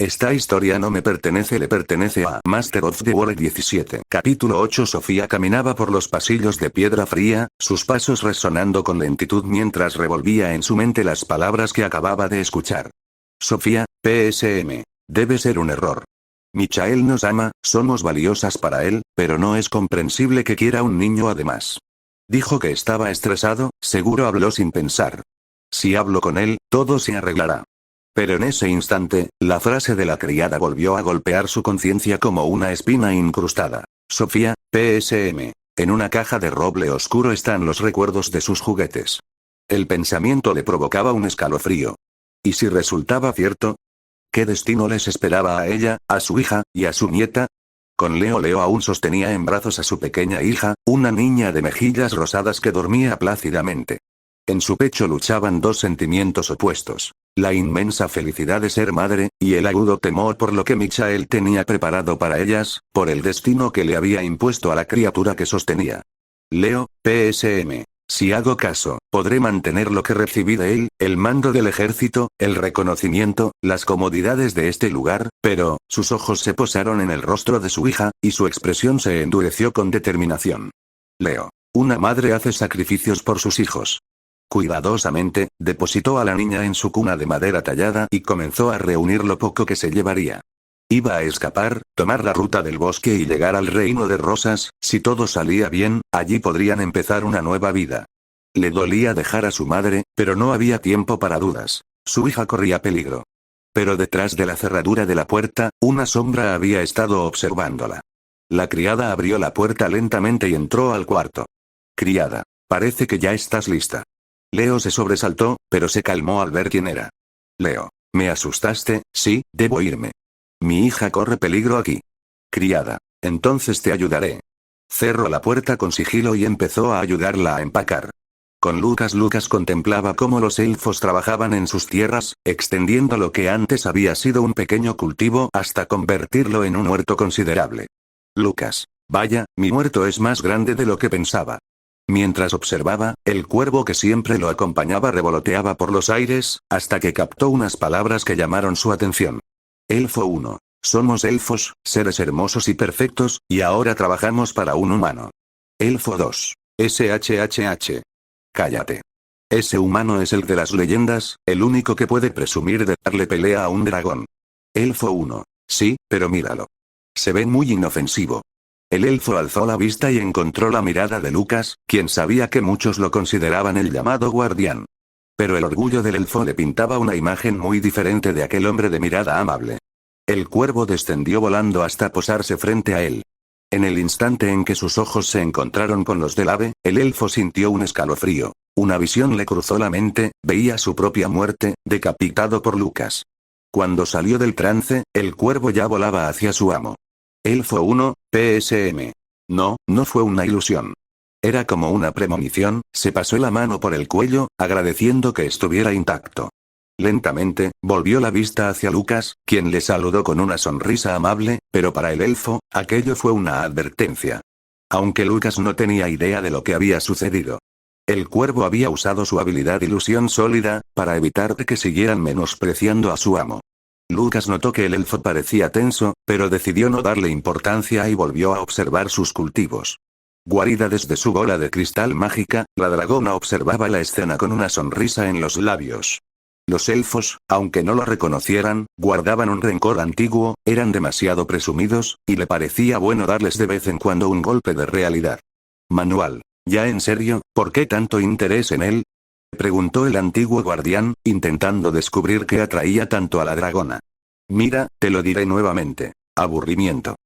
Esta historia no me pertenece, le pertenece a Master of the World 17. Capítulo 8. Sofía caminaba por los pasillos de piedra fría, sus pasos resonando con lentitud mientras revolvía en su mente las palabras que acababa de escuchar. Sofía, PSM. Debe ser un error. Michael nos ama, somos valiosas para él, pero no es comprensible que quiera un niño además. Dijo que estaba estresado, seguro habló sin pensar. Si hablo con él, todo se arreglará. Pero en ese instante, la frase de la criada volvió a golpear su conciencia como una espina incrustada. Sofía, PSM. En una caja de roble oscuro están los recuerdos de sus juguetes. El pensamiento le provocaba un escalofrío. ¿Y si resultaba cierto? ¿Qué destino les esperaba a ella, a su hija, y a su nieta? Con Leo aún sostenía en brazos a su pequeña hija, una niña de mejillas rosadas que dormía plácidamente. En su pecho luchaban dos sentimientos opuestos. La inmensa felicidad de ser madre, y el agudo temor por lo que Michael tenía preparado para ellas, por el destino que le había impuesto a la criatura que sostenía. Leo, PSM. Si hago caso, podré mantener lo que recibí de él, el mando del ejército, el reconocimiento, las comodidades de este lugar, pero, sus ojos se posaron en el rostro de su hija, y su expresión se endureció con determinación. Leo. Una madre hace sacrificios por sus hijos. Cuidadosamente, depositó a la niña en su cuna de madera tallada y comenzó a reunir lo poco que se llevaría. Iba a escapar, tomar la ruta del bosque y llegar al reino de rosas, si todo salía bien, allí podrían empezar una nueva vida. Le dolía dejar a su madre, pero no había tiempo para dudas. Su hija corría peligro. Pero detrás de la cerradura de la puerta, una sombra había estado observándola. La criada abrió la puerta lentamente y entró al cuarto. Criada. Parece que ya estás lista. Leo se sobresaltó, pero se calmó al ver quién era. Leo. Me asustaste, sí, debo irme. Mi hija corre peligro aquí. Criada. Entonces te ayudaré. Cerró la puerta con sigilo y empezó a ayudarla a empacar. Con Lucas contemplaba cómo los elfos trabajaban en sus tierras, extendiendo lo que antes había sido un pequeño cultivo hasta convertirlo en un huerto considerable. Lucas. Vaya, mi huerto es más grande de lo que pensaba. Mientras observaba, el cuervo que siempre lo acompañaba revoloteaba por los aires, hasta que captó unas palabras que llamaron su atención. Elfo 1. Somos elfos, seres hermosos y perfectos, y ahora trabajamos para un humano. Elfo 2. SHHH. Cállate. Ese humano es el de las leyendas, el único que puede presumir de darle pelea a un dragón. Elfo 1. Sí, pero míralo. Se ve muy inofensivo. El elfo alzó la vista y encontró la mirada de Lucas, quien sabía que muchos lo consideraban el llamado guardián. Pero el orgullo del elfo le pintaba una imagen muy diferente de aquel hombre de mirada amable. El cuervo descendió volando hasta posarse frente a él. En el instante en que sus ojos se encontraron con los del ave, el elfo sintió un escalofrío. Una visión le cruzó la mente, veía su propia muerte, decapitado por Lucas. Cuando salió del trance, el cuervo ya volaba hacia su amo. Elfo 1, PSM. No, no fue una ilusión. Era como una premonición, se pasó la mano por el cuello, agradeciendo que estuviera intacto. Lentamente, volvió la vista hacia Lucas, quien le saludó con una sonrisa amable, pero para el elfo, aquello fue una advertencia. Aunque Lucas no tenía idea de lo que había sucedido. El cuervo había usado su habilidad ilusión sólida, para evitar que siguieran menospreciando a su amo. Lucas notó que el elfo parecía tenso, pero decidió no darle importancia y volvió a observar sus cultivos. Guarida desde su bola de cristal mágica, la dragona observaba la escena con una sonrisa en los labios. Los elfos, aunque no lo reconocieran, guardaban un rencor antiguo, eran demasiado presumidos, y le parecía bueno darles de vez en cuando un golpe de realidad. Manual. ¿Ya en serio, por qué tanto interés en él? Preguntó el antiguo guardián, intentando descubrir qué atraía tanto a la dragona. Mira, te lo diré nuevamente. Aburrimiento.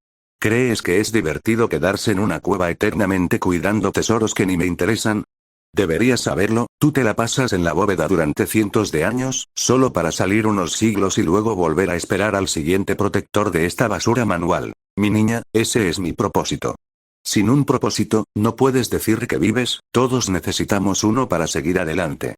¿Crees que es divertido quedarse en una cueva eternamente cuidando tesoros que ni me interesan? Deberías saberlo, tú te la pasas en la bóveda durante cientos de años, solo para salir unos siglos y luego volver a esperar al siguiente protector de esta basura manual. Mi niña, ese es mi propósito. Sin un propósito, no puedes decir que vives, todos necesitamos uno para seguir adelante.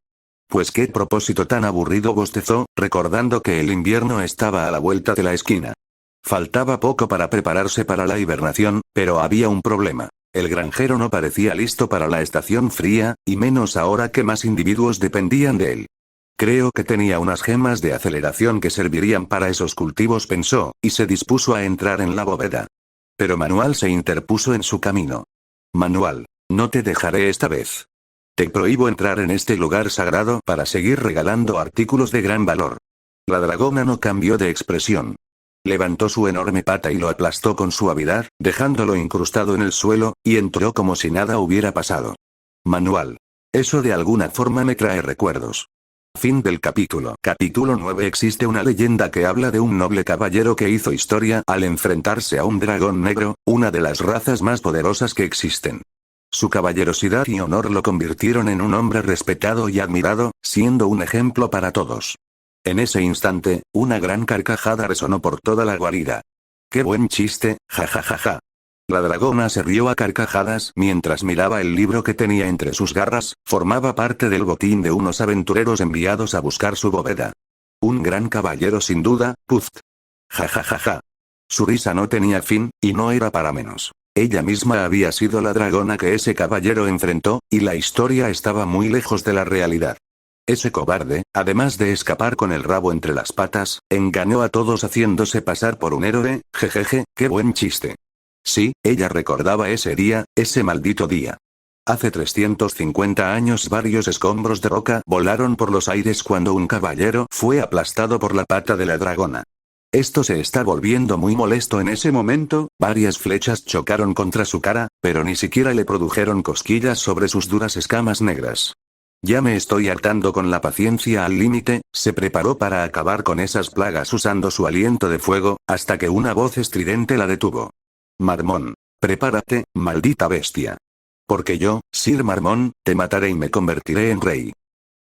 Pues qué propósito tan aburrido, bostezó, recordando que el invierno estaba a la vuelta de la esquina. Faltaba poco para prepararse para la hibernación, pero había un problema. El granjero no parecía listo para la estación fría, y menos ahora que más individuos dependían de él. Creo que tenía unas gemas de aceleración que servirían para esos cultivos, pensó, y se dispuso a entrar en la bóveda. Pero Manual se interpuso en su camino. Manual, no te dejaré esta vez. Te prohíbo entrar en este lugar sagrado para seguir regalando artículos de gran valor. La dragona no cambió de expresión. Levantó su enorme pata y lo aplastó con suavidad, dejándolo incrustado en el suelo, y entró como si nada hubiera pasado. Manual. Eso de alguna forma me trae recuerdos. Fin del capítulo. Capítulo 9. Existe una leyenda que habla de un noble caballero que hizo historia al enfrentarse a un dragón negro, una de las razas más poderosas que existen. Su caballerosidad y honor lo convirtieron en un hombre respetado y admirado, siendo un ejemplo para todos. En ese instante, una gran carcajada resonó por toda la guarida. ¡Qué buen chiste, jajajaja! La dragona se rió a carcajadas mientras miraba el libro que tenía entre sus garras, formaba parte del botín de unos aventureros enviados a buscar su bóveda. Un gran caballero sin duda, puf. Jajajaja. Su risa no tenía fin, y no era para menos. Ella misma había sido la dragona que ese caballero enfrentó, y la historia estaba muy lejos de la realidad. Ese cobarde, además de escapar con el rabo entre las patas, engañó a todos haciéndose pasar por un héroe, jejeje, qué buen chiste. Sí, ella recordaba ese día, ese maldito día. Hace 350 años varios escombros de roca volaron por los aires cuando un caballero fue aplastado por la pata de la dragona. Esto se está volviendo muy molesto en ese momento, varias flechas chocaron contra su cara, pero ni siquiera le produjeron cosquillas sobre sus duras escamas negras. Ya me estoy hartando con la paciencia al límite, se preparó para acabar con esas plagas usando su aliento de fuego, hasta que una voz estridente la detuvo. Marmón. Prepárate, maldita bestia. Porque yo, Sir Marmón, te mataré y me convertiré en rey.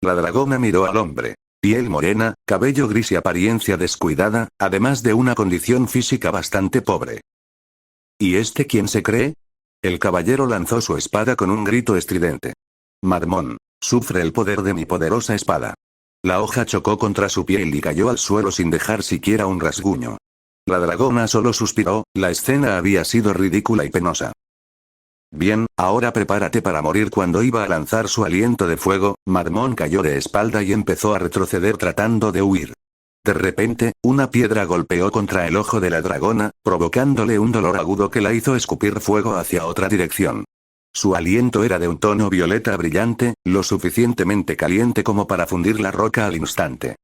La dragona miró al hombre. Piel morena, cabello gris y apariencia descuidada, además de una condición física bastante pobre. ¿Y este quién se cree? El caballero lanzó su espada con un grito estridente. Marmón. Sufre el poder de mi poderosa espada. La hoja chocó contra su piel y cayó al suelo sin dejar siquiera un rasguño. La dragona solo suspiró, la escena había sido ridícula y penosa. Bien, ahora prepárate para morir. Cuando iba a lanzar su aliento de fuego, Marmón cayó de espalda y empezó a retroceder tratando de huir. De repente, una piedra golpeó contra el ojo de la dragona, provocándole un dolor agudo que la hizo escupir fuego hacia otra dirección. Su aliento era de un tono violeta brillante, lo suficientemente caliente como para fundir la roca al instante.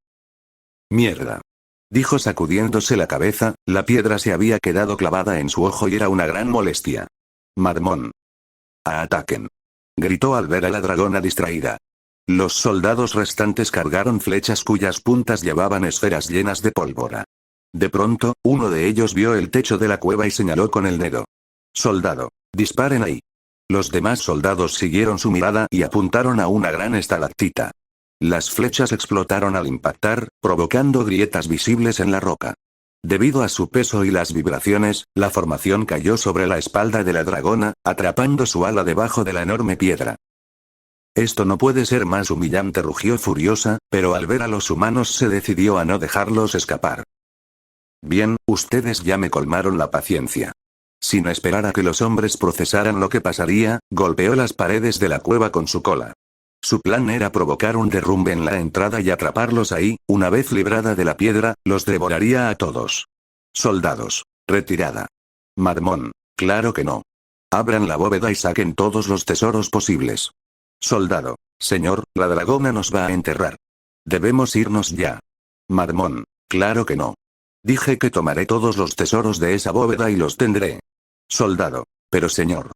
Mierda. Dijo sacudiéndose la cabeza, la piedra se había quedado clavada en su ojo y era una gran molestia. Marmón. ¡Ataquen! Gritó al ver a la dragona distraída. Los soldados restantes cargaron flechas cuyas puntas llevaban esferas llenas de pólvora. De pronto, uno de ellos vio el techo de la cueva y señaló con el dedo. Soldado. Disparen ahí. Los demás soldados siguieron su mirada y apuntaron a una gran estalactita. Las flechas explotaron al impactar, provocando grietas visibles en la roca. Debido a su peso y las vibraciones, la formación cayó sobre la espalda de la dragona, atrapando su ala debajo de la enorme piedra. Esto no puede ser más humillante, rugió furiosa, pero al ver a los humanos se decidió a no dejarlos escapar. Bien, ustedes ya me colmaron la paciencia. Sin esperar a que los hombres procesaran lo que pasaría, golpeó las paredes de la cueva con su cola. Su plan era provocar un derrumbe en la entrada y atraparlos ahí, una vez librada de la piedra, los devoraría a todos. Soldados. Retirada. Marmón. Claro que no. Abran la bóveda y saquen todos los tesoros posibles. Soldado. Señor, la dragona nos va a enterrar. Debemos irnos ya. Marmón. Claro que no. Dije que tomaré todos los tesoros de esa bóveda y los tendré. Soldado. Pero señor.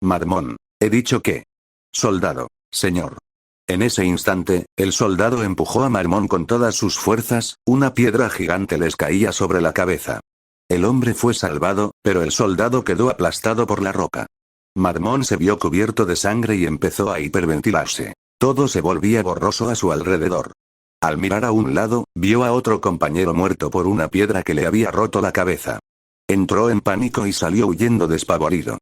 Marmón. He dicho que. Soldado. Señor. En ese instante, el soldado empujó a Marmón con todas sus fuerzas, una piedra gigante les caía sobre la cabeza. El hombre fue salvado, pero el soldado quedó aplastado por la roca. Marmón se vio cubierto de sangre y empezó a hiperventilarse. Todo se volvía borroso a su alrededor. Al mirar a un lado, vio a otro compañero muerto por una piedra que le había roto la cabeza. Entró en pánico y salió huyendo despavorido.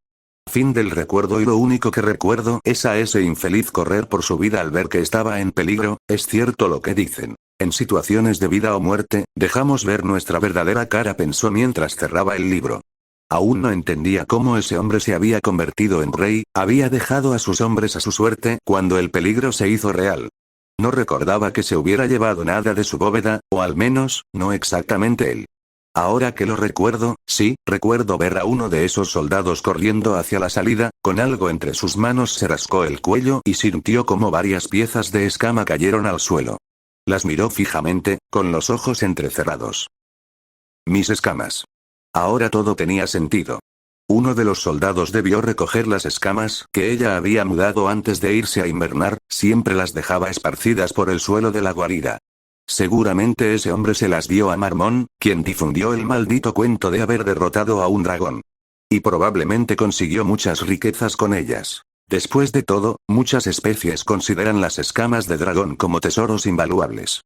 Fin del recuerdo. Y lo único que recuerdo es a ese infeliz correr por su vida al ver que estaba en peligro. Es cierto lo que dicen. En situaciones de vida o muerte, dejamos ver nuestra verdadera cara, pensó mientras cerraba el libro. Aún no entendía cómo ese hombre se había convertido en rey, había dejado a sus hombres a su suerte cuando el peligro se hizo real. No recordaba que se hubiera llevado nada de su bóveda, o al menos, no exactamente él. Ahora que lo recuerdo, sí, recuerdo ver a uno de esos soldados corriendo hacia la salida, con algo entre sus manos se rascó el cuello y sintió como varias piezas de escama cayeron al suelo. Las miró fijamente, con los ojos entrecerrados. Mis escamas. Ahora todo tenía sentido. Uno de los soldados debió recoger las escamas que ella había mudado antes de irse a invernar, siempre las dejaba esparcidas por el suelo de la guarida. Seguramente ese hombre se las dio a Marmón, quien difundió el maldito cuento de haber derrotado a un dragón. Y probablemente consiguió muchas riquezas con ellas. Después de todo, muchas especies consideran las escamas de dragón como tesoros invaluables.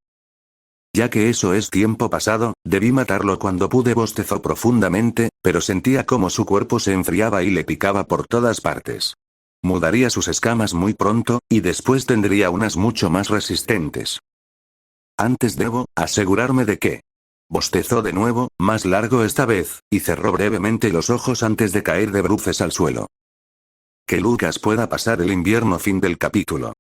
Ya que eso es tiempo pasado, debí matarlo cuando pude, bostezó profundamente, pero sentía como su cuerpo se enfriaba y le picaba por todas partes. Mudaría sus escamas muy pronto, y después tendría unas mucho más resistentes. Antes debo asegurarme de que. Bostezó de nuevo, más largo esta vez, y cerró brevemente los ojos antes de caer de bruces al suelo. Que Lucas pueda pasar el invierno. Fin del capítulo.